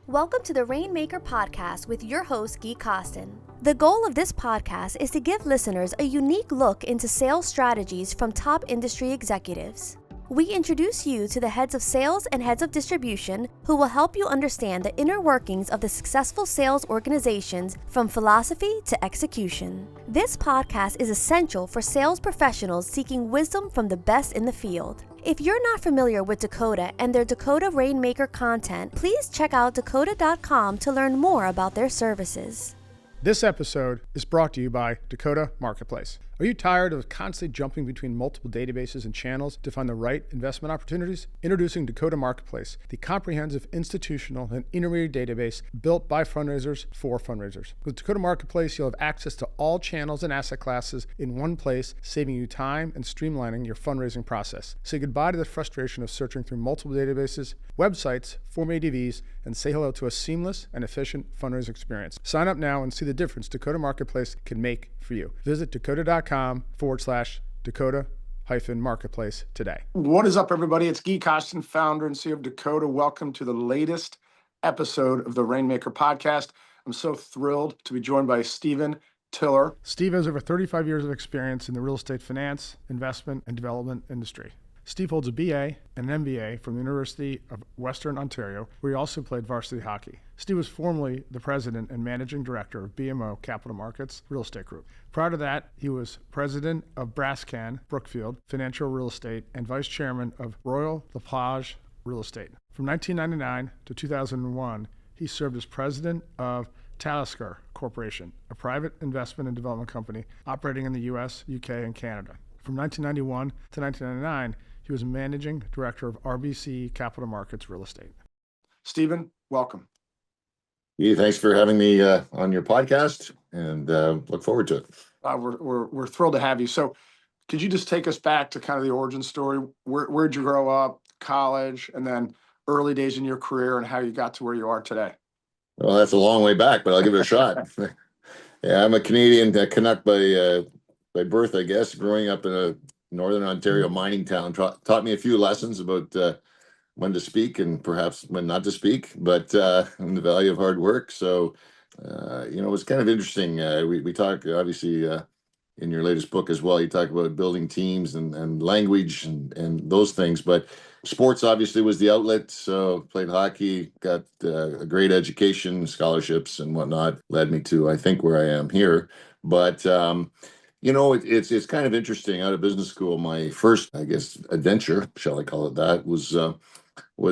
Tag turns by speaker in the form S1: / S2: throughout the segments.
S1: Welcome to the Rainmaker Podcast with your host, Guy Costin. The goal of this podcast is to give listeners a unique look into sales strategies from top industry executives. We introduce you to the heads of sales and heads of distribution who will help you understand the inner workings of the successful sales organizations from philosophy to execution. This podcast is essential for sales professionals seeking wisdom from the best in the field. If you're not familiar with Dakota and their Dakota Rainmaker content, please check out dakota.com to learn more about their services.
S2: This episode is brought to you by Dakota Marketplace. Are you tired of constantly jumping between multiple databases and channels to find the right investment opportunities? Introducing Dakota Marketplace, the comprehensive institutional and intermediate database built by fundraisers for fundraisers. With Dakota Marketplace, you'll have access to all channels and asset classes in one place, saving you time and streamlining your fundraising process. Say goodbye to the frustration of searching through multiple databases, websites, Form ADVs, and say hello to a seamless and efficient fundraising experience. Sign up now and see the difference Dakota Marketplace can make for you. Visit dakota.com/Dakota-Marketplace today.
S3: What is up, everybody? It's Guy Costin, founder and CEO of Dakota. Welcome to the latest episode of the Rainmaker Podcast. I'm so thrilled to be joined by Stephen Tiller.
S2: Steve has over 35 years of experience in the real estate finance, investment, and development industry. Steve holds a BA and an MBA from the University of Western Ontario, where he also played varsity hockey. Steve was formerly the president and managing director of BMO Capital Markets Real Estate Group. Prior to that, he was president of Brascan Brookfield Financial Real Estate and vice chairman of Royal LePage Real Estate. From 1999 to 2001, he served as president of Talisker Corporation, a private investment and development company operating in the U.S., U.K., and Canada. From 1991 to 1999, he was managing director of RBC Capital Markets Real Estate.
S3: Stephen, welcome.
S4: Yeah, thanks for having me on your podcast, and look forward to it.
S3: We're thrilled to have you. So could you just take us back to kind of the origin story? Where'd you grow up, college, and then early days in your career and how you got to where you are today?
S4: Well, that's a long way back, but I'll give it a shot. Yeah, I'm a Canadian Canuck by birth, I guess. Growing up in a northern Ontario mining town taught me a few lessons about when to speak and perhaps when not to speak, but and the value of hard work. So, it was kind of interesting. We talk, obviously, in your latest book as well, you talk about building teams and language and those things, but sports obviously was the outlet. So played hockey, got a great education, scholarships and whatnot, led me to, I think, where I am here. But, it's kind of interesting. Out of business school, my first, I guess, adventure, shall I call it that, was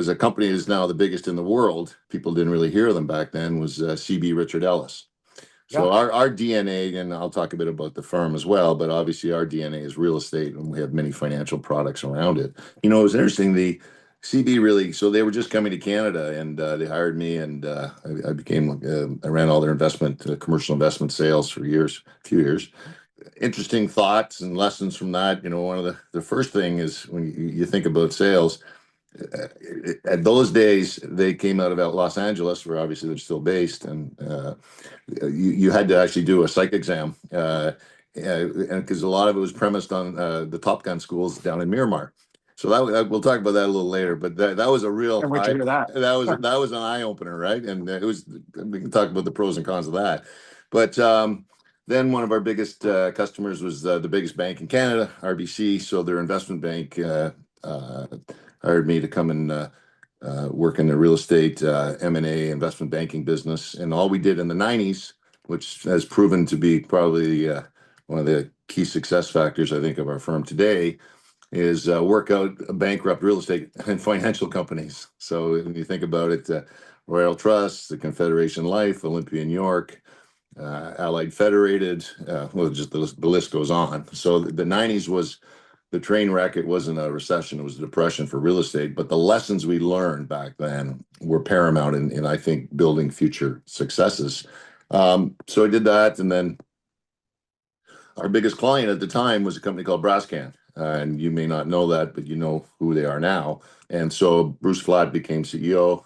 S4: a company that is now the biggest in the world. People didn't really hear them back then, was CB Richard Ellis. So our DNA, and I'll talk a bit about the firm as well, but obviously our DNA is real estate, and we have many financial products around it. It was interesting, the CB really, so they were just coming to Canada, and they hired me, and I ran all their commercial investment sales for a few years. Interesting thoughts and lessons from that. One of the first thing is when you think about sales, at those days, they came out of Los Angeles, where obviously they're still based, and you had to actually do a psych exam, and because a lot of it was premised on the Top Gun schools down in Miramar. So we'll talk about that a little later, but that was a real.
S3: Can't wait to hear that.
S4: That was an eye opener, right? And we can talk about the pros and cons of that, but. Then one of our biggest customers was the biggest bank in Canada, RBC. So their investment bank hired me to come and work in the real estate M&A investment banking business. And all we did in the 90s, which has proven to be probably one of the key success factors, I think, of our firm today, is work out bankrupt real estate and financial companies. So when you think about it, Royal Trust, the Confederation Life, Olympia, New York, Allied Federated, just the list goes on. So the 90s was the train wreck. It wasn't a recession, it was a depression for real estate. But the lessons we learned back then were paramount in I think, building future successes. So I did that. And then our biggest client at the time was a company called Brascan. And you may not know that, but you know who they are now. And so Bruce Flatt became CEO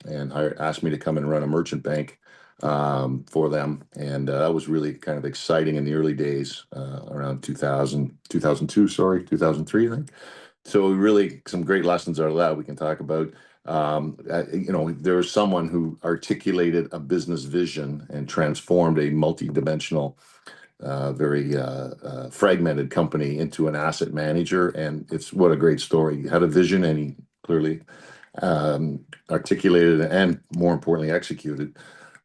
S4: and asked me to come and run a merchant bank for them. And that was really kind of exciting in the early days, around 2000, 2002, 2003, I think. So really some great lessons out of that we can talk about. There was someone who articulated a business vision and transformed a multi-dimensional, very fragmented company into an asset manager. And it's what a great story. He had a vision and he clearly articulated and, more importantly, executed.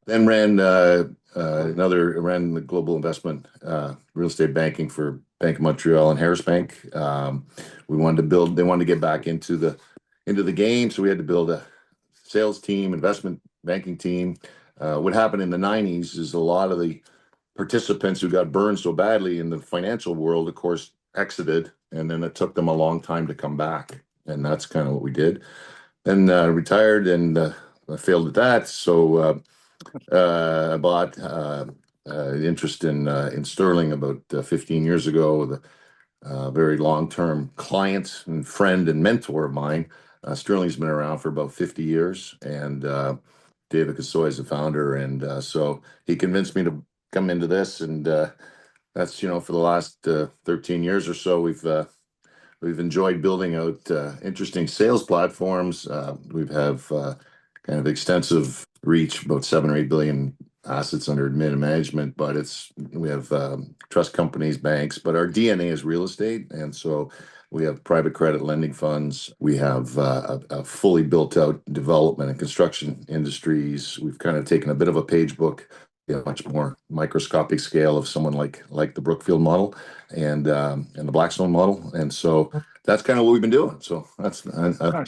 S4: Then ran the global investment real estate banking for Bank of Montreal and Harris Bank. They wanted to get back into the game, so we had to build a sales team, investment banking team. What happened in the 90s is a lot of the participants who got burned so badly in the financial world, of course, exited, and then it took them a long time to come back, and that's kind of what we did. Then retired and I failed at that, so I bought interest in Sterling about 15 years ago with a very long-term client and friend and mentor of mine. Sterling's been around for about 50 years, and David Kasoy is the founder, and so he convinced me to come into this, and that's for the last 13 years or so we've enjoyed building out interesting sales platforms. We have kind of extensive reach, about 7 or 8 billion assets under admin management, but we have trust companies, banks, but our DNA is real estate, and so we have private credit lending funds. We have a fully built out development and construction industries. We've kind of taken a bit of a page book, much more microscopic scale of someone like the Brookfield model and the Blackstone model, and so that's kind of what we've been doing. So that's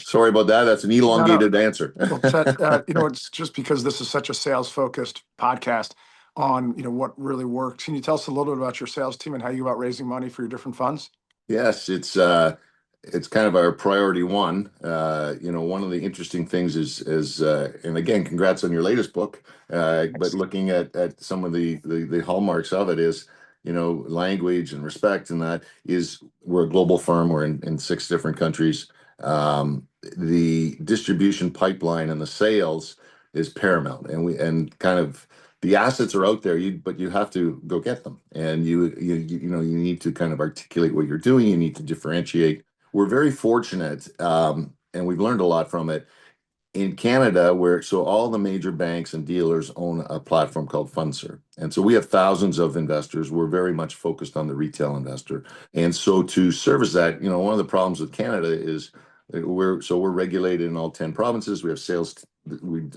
S4: sorry about that. That's an elongated answer.
S3: Well, Chet, it's just because this is such a sales focused podcast on what really works. Can you tell us a little bit about your sales team and how you go about raising money for your different funds?
S4: Yes, it's kind of our priority one. One of the interesting things is and again, congrats on your latest book. But looking at some of the hallmarks of it is, language and respect, and that is we're a global firm. We're in 6 different countries. The distribution pipeline and the sales is paramount, and kind of the assets are out there, but you have to go get them, and you need to kind of articulate what you're doing. You need to differentiate. We're very fortunate, and we've learned a lot from it in Canada, so all the major banks and dealers own a platform called Fundserv, and so we have thousands of investors. We're very much focused on the retail investor, and so to service that, one of the problems with Canada is we're regulated in all 10 provinces. We have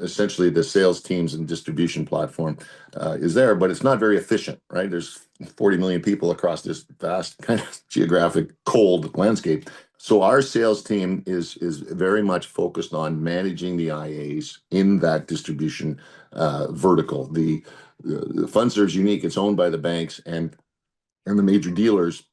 S4: essentially the sales teams and distribution platform is there, but it's not very efficient, right? There's 40 million people across this vast kind of geographic cold landscape. So our sales team is very much focused on managing the IAs in that distribution vertical. The Fundserv is unique. It's owned by the banks and the major dealers,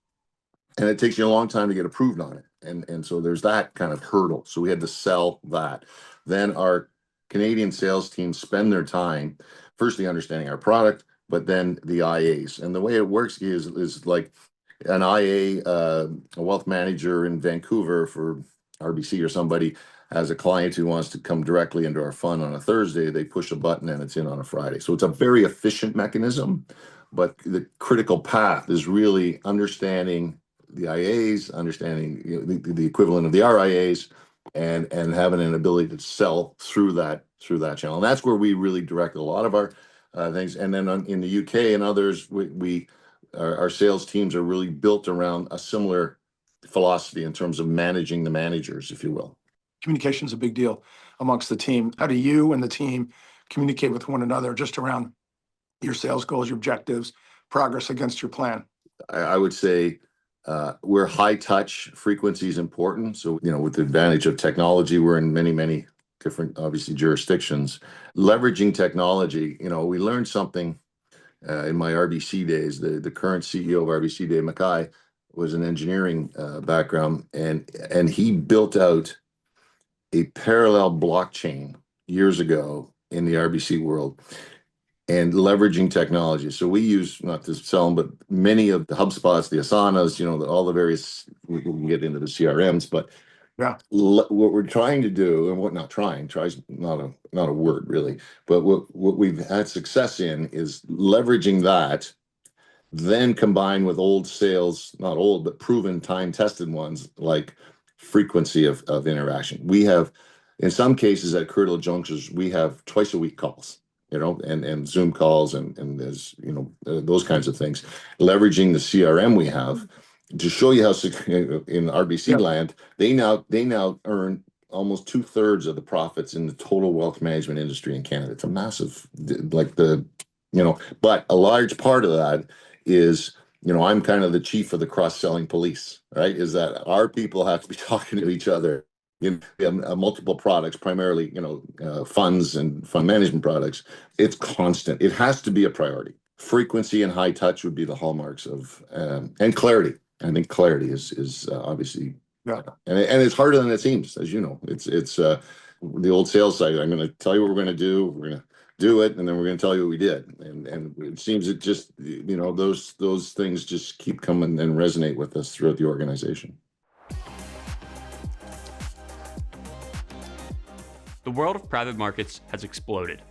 S4: and it takes you a long time to get approved on it. And so there's that kind of hurdle. So we had to sell that. Then our Canadian sales team spend their time firstly understanding our product, but then the IAs. And the way it works is like an IA, a wealth manager in Vancouver for RBC or somebody has a client who wants to come directly into our fund on a Thursday. They push a button and it's in on a Friday. So it's a very efficient mechanism, but the critical path is really understanding the IAs, understanding the equivalent of the RIAs, and having an ability to sell through that channel. And that's where we really direct a lot of our things. And then in the UK and others, our sales teams are really built around a similar philosophy in terms of managing the managers, if you will.
S3: Communication is a big deal amongst the team. How do you and the team communicate with one another just around your sales goals, your objectives, progress against your plan?
S4: I would say we're high touch. Frequency is important. So, with the advantage of technology, we're in many, many different, obviously, jurisdictions. Leveraging technology, we learned something in my RBC days. The current CEO of RBC, Dave Mackay, was an engineering background, and he built out a parallel blockchain years ago in the RBC world, and leveraging technology. So we use, not to sell them, but many of the HubSpots, the Asanas, all the various, we can get into the CRMs, but
S3: Yeah.
S4: What we're trying to do, and what not trying, tries not a word really, but what we've had success in is leveraging that, then combined with old sales, not old, but proven time tested ones, like frequency of interaction. We have, in some cases at critical junctures, we have twice a week calls, and Zoom calls and there's, those kinds of things, leveraging the CRM we have to show you how in RBC land, they now earn almost 2/3 of the profits in the total wealth management industry in Canada. It's a massive, but a large part of that is, I'm kind of the chief of the cross-selling police, right? Is that our people have to be talking to each other in multiple products, primarily, funds and fund management products. It's constant. It has to be a priority. Frequency and high touch would be the hallmarks of, and clarity. I think clarity is obviously,
S3: Yeah.
S4: And it's harder than it seems, as you know. It's the old sales side. I'm going to tell you what we're going to do. We're going to do it, and then we're going to tell you what we did. And it seems it just, those things just keep coming and resonate with us throughout the organization.
S5: The world of private markets has exploded.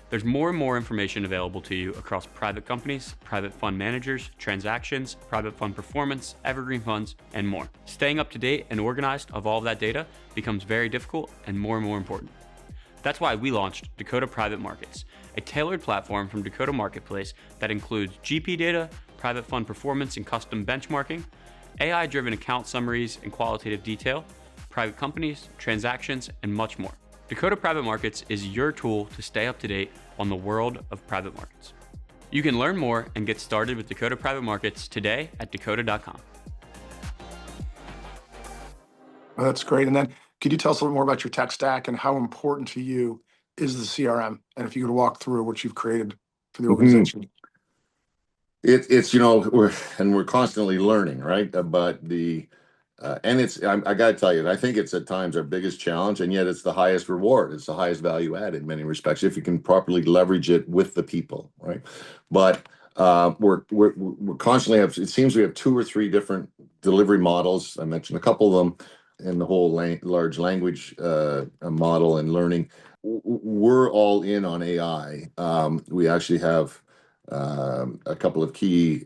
S5: There's more and more information available to you across private companies, private fund managers, transactions, private fund performance, evergreen funds, and more. Staying up to date and organized of all of that data becomes very difficult and more important. That's why we launched Dakota Private Markets, a tailored platform from Dakota Marketplace that includes GP data, private fund performance and custom benchmarking, AI-driven account summaries and qualitative detail, private companies, transactions, and much more. Dakota Private Markets is your tool to stay up to date on the world of private markets. You can learn more and get started with Dakota Private Markets today at dakota.com.
S3: Oh, that's great. And then could you tell us a little more about your tech stack and how important to you is the CRM? And if you could walk through what you've created for the organization.
S4: It's we're constantly learning, right? But I got to tell you, I think it's at times our biggest challenge, and yet it's the highest reward. It's the highest value add in many respects if you can properly leverage it with the people, right? But we're constantly it seems we have 2 or 3 different delivery models. I mentioned a couple of them in the whole large language model and learning. We're all in on AI. We actually have a couple of key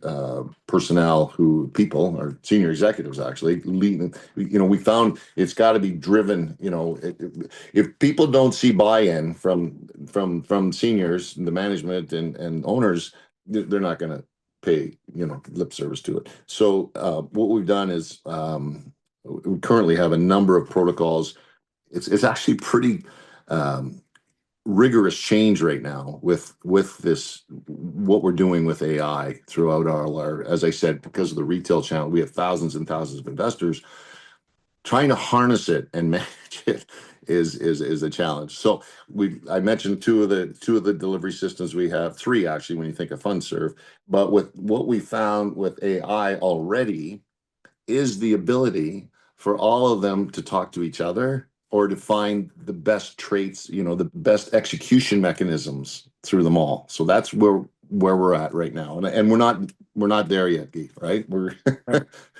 S4: people, or senior executives actually leading. We found it's got to be driven. If people don't see buy-in from seniors, the management and owners, they're not going to pay lip service to it. So what we've done is we currently have a number of protocols. It's actually pretty rigorous change right now with this, what we're doing with AI throughout our, as I said, because of the retail channel, we have thousands and thousands of investors. Trying to harness it and manage it is a challenge. So I mentioned two of the delivery systems we have, 3 actually when you think of Fundserv. But with what we found with AI already is the ability for all of them to talk to each other, or to find the best traits, the best execution mechanisms through them all. So that's where we're at right now, and we're not there yet, Guy, right? We're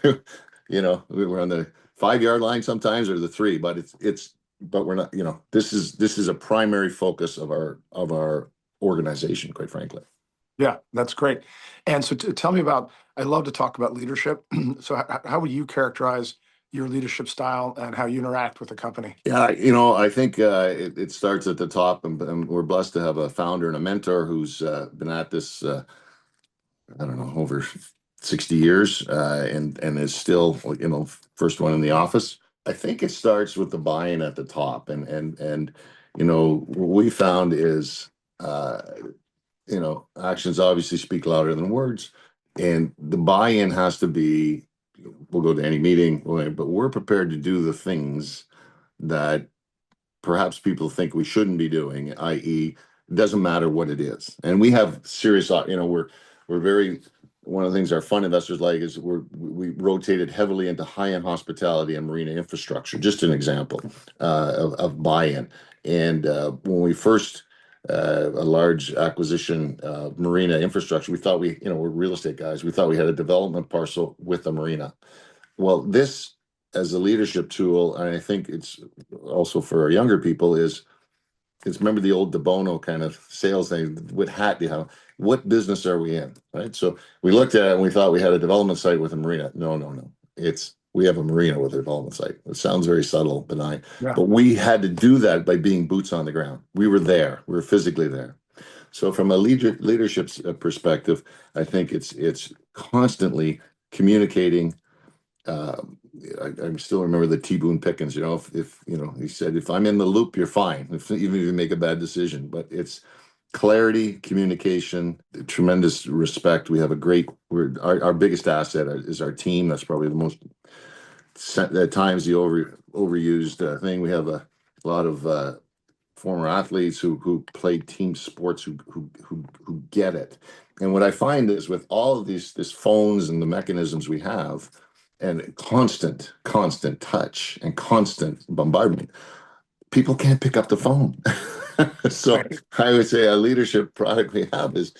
S4: we're on the 5-yard line sometimes, or the 3, but but we're not. This is a primary focus of our organization, quite frankly.
S3: Yeah, that's great. And so tell me about. I love to talk about leadership. So how would you characterize your leadership style and how you interact with the company?
S4: Yeah, I think it starts at the top, and we're blessed to have a founder and a mentor who's been at this, I don't know, over 60 years, and is still, first one in the office. I think it starts with the buy-in at the top, and what we found is, actions obviously speak louder than words, and the buy-in has to be. We'll go to any meeting, but we're prepared to do the things that perhaps people think we shouldn't be doing, i.e., it doesn't matter what it is. And we have serious, we're very, one of the things our fund investors like is we rotated heavily into high-end hospitality and marina infrastructure, just an example of buy-in. And when we first, a large acquisition, marina infrastructure, we thought we're real estate guys. We thought we had a development parcel with a marina. Well, this as a leadership tool, and I think it's also for our younger people, is it's remember the old De Bono kind of sales thing. What hat do you have? What business are we in? Right. So we looked at it and we thought we had a development site with a marina. No, no, no. It's we have a marina with a development site. It sounds very subtle, benign,
S3: Yeah.
S4: but we had to do that by being boots on the ground. We were there. We were physically there. So from a leadership perspective, I think it's constantly communicating. I still remember the T. Boone Pickens. If he said, "If I'm in the loop, you're fine. Even if you make a bad decision." But it's clarity, communication, tremendous respect. We have a great. Our biggest asset is our team. That's probably the most at times the overused thing. We have a lot of former athletes who played team sports who get it. And what I find is with all of these phones and the mechanisms we have, and constant touch and constant bombardment, people can't pick up the phone. So
S3: Right.
S4: I would say a leadership product we have is,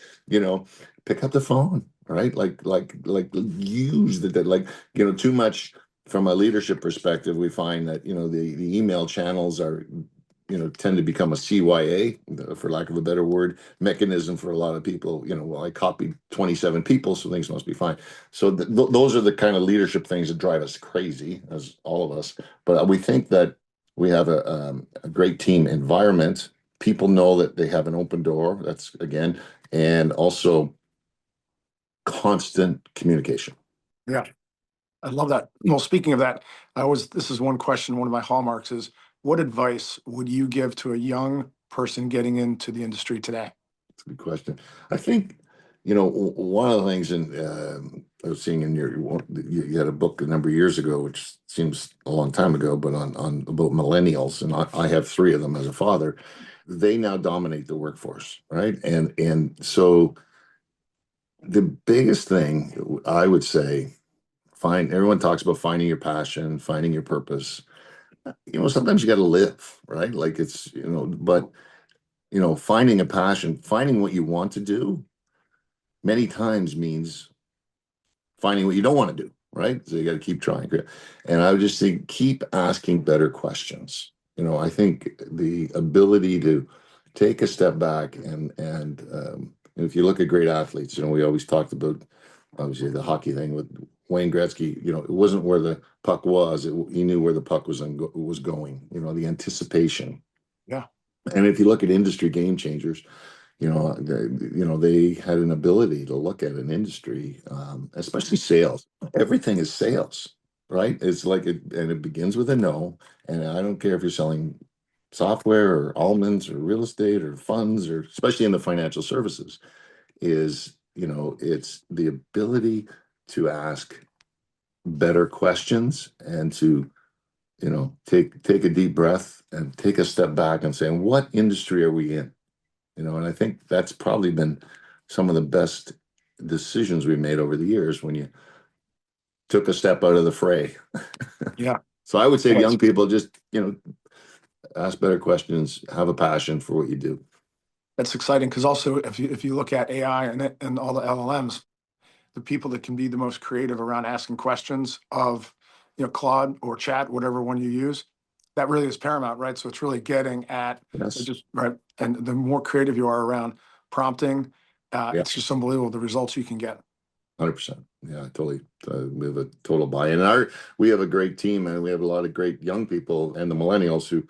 S4: pick up the phone, right? Like use too much from a leadership perspective. We find that, the email channels are, tend to become a CYA, for lack of a better word, mechanism for a lot of people. Well, I copied 27 people, so things must be fine. So those are the kind of leadership things that drive us crazy, as all of us. But we think that we have a great team environment. People know that they have an open door. That's again, and also constant communication.
S3: Yeah. I love that. Well, speaking of that, this is one question, one of my hallmarks is, what advice would you give to a young person getting into the industry today?
S4: That's a good question. I think, one of the things I was seeing in you had a book a number of years ago, which seems a long time ago, but on about millennials, and I have three of them as a father. They now dominate the workforce, right? And so the biggest thing I would say, everyone talks about finding your passion, finding your purpose. Sometimes you got to live, right? Like it's, but finding a passion, finding what you want to do many times means finding what you don't want to do, right? So you got to keep trying. And I would just say, keep asking better questions. I think the ability to take a step back and if you look at great athletes, we always talked about, obviously, the hockey thing with Wayne Gretzky. It wasn't where the puck was; he knew where the puck was going. The anticipation.
S3: Yeah.
S4: And if you look at industry game changers, they had an ability to look at an industry, especially sales. Everything is sales, right? It's like and it begins with a no. And I don't care if you're selling software or almonds or real estate or funds, or especially in the financial services, it's the ability to ask better questions and to, take a deep breath and take a step back and say, what industry are we in? And I think that's probably been some of the best decisions we made over the years when you took a step out of the fray.
S3: Yeah.
S4: So I would say to
S3: Yes.
S4: young people, just, ask better questions, have a passion for what you do.
S3: That's exciting because also if you look at AI and all the LLMs, the people that can be the most creative around asking questions of, Claude or Chat, whatever one you use, that really is paramount, right? So it's really getting at
S4: Yes.
S3: just right. And the more creative you are around prompting,
S4: Yeah.
S3: it's just unbelievable the results you can get.
S4: 100%. Yeah, totally. We have a total buy-in. We have a great team, and we have a lot of great young people and the millennials who.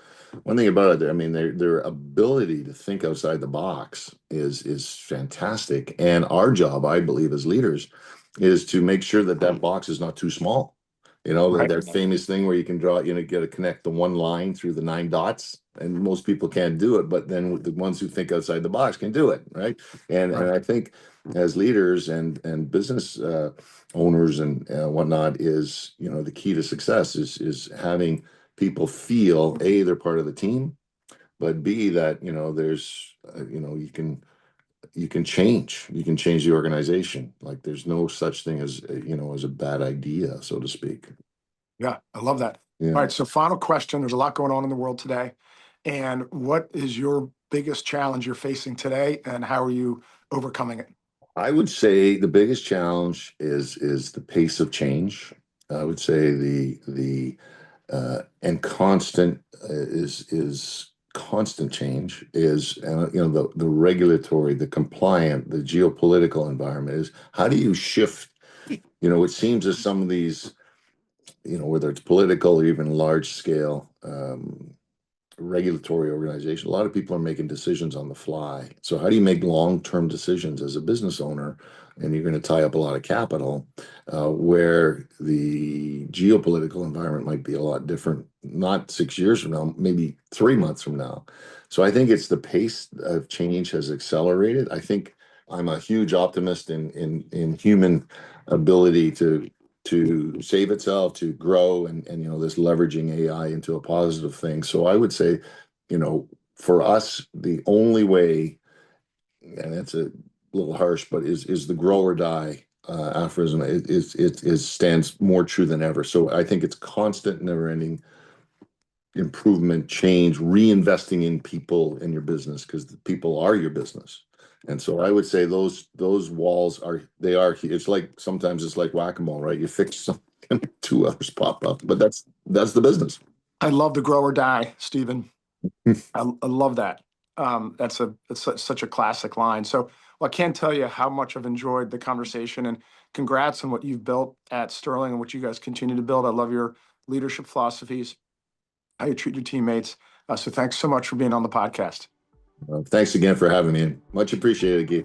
S4: One thing about it, I mean, their ability to think outside the box is fantastic. And our job, I believe, as leaders, is to make sure that box is not too small.
S3: Right.
S4: That famous thing where you can draw, get to connect the one line through the 9 dots, and most people can't do it, but then the ones who think outside the box can do it, right? And I think as leaders and business owners and whatnot, is the key to success is having people feel they're part of the team, but B, that there's you can change the organization. Like there's no such thing as as a bad idea, so to speak.
S3: Yeah, I love that.
S4: Yeah.
S3: All right. So final question. There's a lot going on in the world today. And what is your biggest challenge you're facing today and how are you overcoming it?
S4: I would say the biggest challenge is the pace of change. I would say the and constant is constant change is, and the regulatory, the compliant, the geopolitical environment is, how do you shift? It seems as some of these, whether it's political or even large scale regulatory organization, a lot of people are making decisions on the fly. So how do you make long-term decisions as a business owner? And you're going to tie up a lot of capital, where the geopolitical environment might be a lot different, not 6 years from now, maybe 3 months from now. So I think it's the pace of change has accelerated. I think I'm a huge optimist in human ability to save itself, to grow, and this leveraging AI into a positive thing. So I would say, for us, the only way, and that's a little harsh, but is the grow or die aphorism. It stands more true than ever. So I think it's constant, never-ending improvement, change, reinvesting in people in your business, because the people are your business. And so I would say those walls it's like, sometimes it's like whack-a-mole, right? You fix something, 2 others pop up, but that's the business.
S3: I love the grow or die, Stephen. I love that. It's such a classic line. So, I can't tell you how much I've enjoyed the conversation, and congrats on what you've built at Sterling and what you guys continue to build. I love your leadership philosophies, how you treat your teammates. So thanks so much for being on the podcast.
S4: Thanks again for having me. Much appreciated, Guy.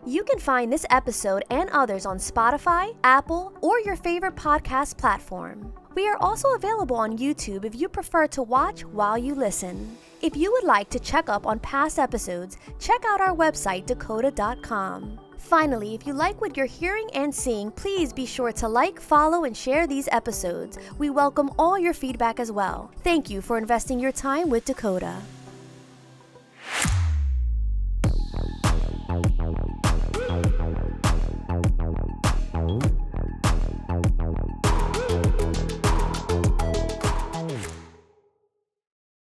S1: You can find this episode and others on Spotify, Apple, or your favorite podcast platform. We are also available on YouTube if you prefer to watch while you listen. If you would like to check up on past episodes, check out our website, dakota.com. Finally, if you like what you're hearing and seeing, please be sure to like, follow, and share these episodes. We welcome all your feedback as well. Thank you for investing your time with Dakota.